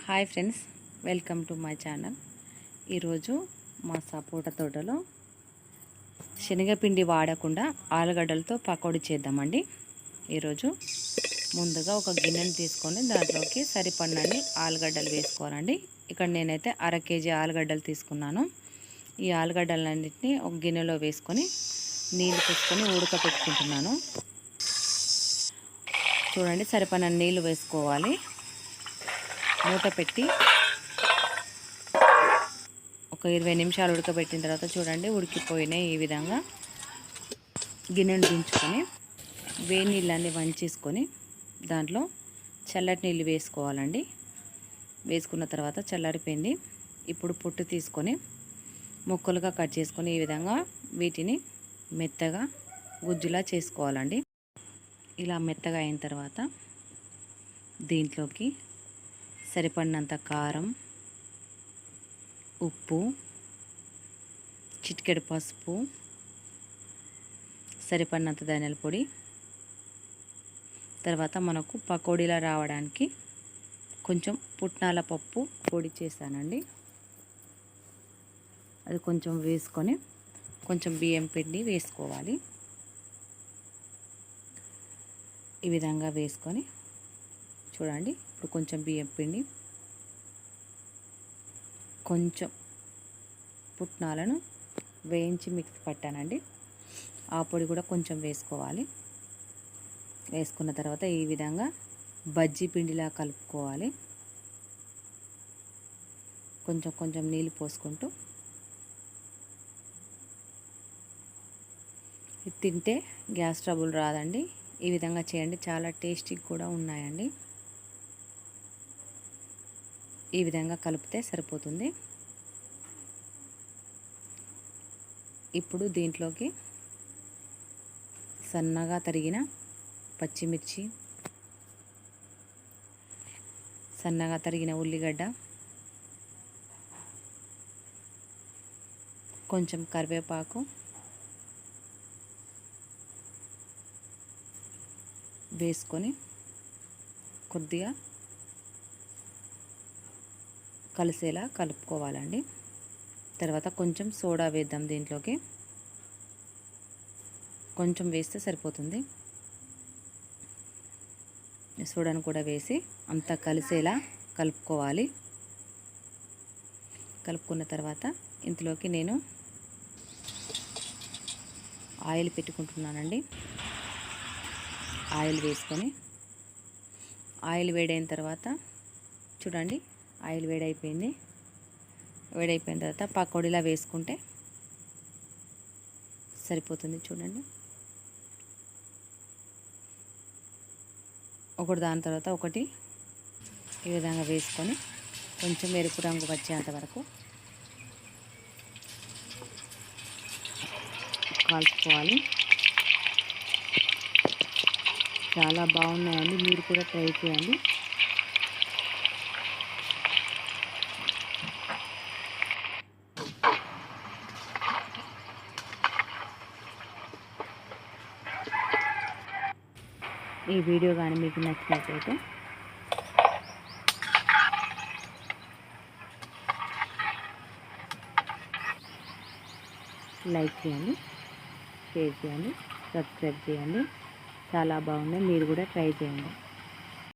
Hi friends, welcome to my channel. ఈరోజు మా సపోటా తోటలో శనగపిండి వాడకుండా ఆలుగడ్డలతో పకోడీ చేద్దామండి. ఈరోజు ముందుగా ఒక గిన్నెను తీసుకొని దాంట్లోకి సరిపడినన్ని ఆలుగడ్డలు వేసుకోవాలండి. ఇక్కడ నేనైతే 1/2 కేజీ ఆలుగడ్డలు తీసుకున్నాను. ఈ ఆలుగడ్డలన్నింటినీ ఒక గిన్నెలో వేసుకొని నీళ్ళు పోసుకొని ఉడకపెట్టుకుంటున్నాను. చూడండి, సరిపడిన నీళ్ళు వేసుకోవాలి. మూత పెట్టి ఒక 20 నిమిషాలు ఉడకబెట్టిన తర్వాత చూడండి ఉడికిపోయినాయి. ఈ విధంగా గిన్నెను దించుకొని వేడి నీళ్ళన్నీ వంచేసుకొని దాంట్లో చల్లటి నీళ్ళు వేసుకోవాలండి. వేసుకున్న తర్వాత చల్లారిపోయింది. ఇప్పుడు పొట్టు తీసుకొని ముక్కలుగా కట్ చేసుకొని ఈ విధంగా వీటిని మెత్తగా గుజ్జులా చేసుకోవాలండి. ఇలా మెత్తగా అయిన తర్వాత దీంట్లోకి సరిపడినంత కారం, ఉప్పు, చిటికెడు పసుపు, సరిపడినంత ధనియాల పొడి, తర్వాత మనకు పకోడీలా రావడానికి కొంచెం పుట్నాల పప్పు పొడి చేశానండి. అది కొంచెం వేసుకొని కొంచెం బియ్యం పిండి వేసుకోవాలి. ఈ విధంగా వేసుకొని చూడండి, ఇప్పుడు కొంచెం బియ్యం పిండి, కొంచెం పుట్నాలను వేయించి మిక్స్ పట్టానండి. ఆ పొడి కూడా కొంచెం వేసుకోవాలి. వేసుకున్న తర్వాత ఈ విధంగా బజ్జీ పిండిలా కలుపుకోవాలి. కొంచెం కొంచెం నీళ్ళు పోసుకుంటూ ఇది తింటే గ్యాస్ ట్రబుల్ రాదండి. ఈ విధంగా చేయండి, చాలా టేస్టీగా కూడా ఉన్నాయండి. ఈ విధంగా కలిపితే సరిపోతుంది. ఇప్పుడు దీంట్లోకి సన్నగా తరిగిన పచ్చిమిర్చి, సన్నగా తరిగిన ఉల్లిగడ్డ, కొంచెం కరివేపాకు వేసుకొని కొద్దిగా కలిసేలా కలుపుకోవాలండి. తర్వాత కొంచెం సోడా వేద్దాం. దీంట్లోకి కొంచెం వేస్తే సరిపోతుంది. సోడాను కూడా వేసి అంతా కలిసేలా కలుపుకోవాలి. కలుపుకున్న తర్వాత ఇందులోకి నేను ఆయిల్ పెట్టుకుంటున్నానండి. ఆయిల్ వేసుకొని ఆయిల్ వేడైన తర్వాత చూడండి, ఆయిల్ వేడైపోయింది. వేడైపోయిన తర్వాత పకోడీలా వేసుకుంటే సరిపోతుంది. చూడండి, ఒకటి దాని తర్వాత ఒకటి ఈ విధంగా వేసుకొని కొంచెం ఎరుపు రంగు వచ్చేంత వరకు కాల్చుకోవాలి. చాలా బాగున్నాయండి, మీరు కూడా ట్రై చేయండి. ఈ వీడియో కానీ మీకు నచ్చినట్లయితే లైక్ చేయండి, షేర్ చేయండి, సబ్స్క్రైబ్ చేయండి. చాలా బాగుంది, మీరు కూడా ట్రై చేయండి.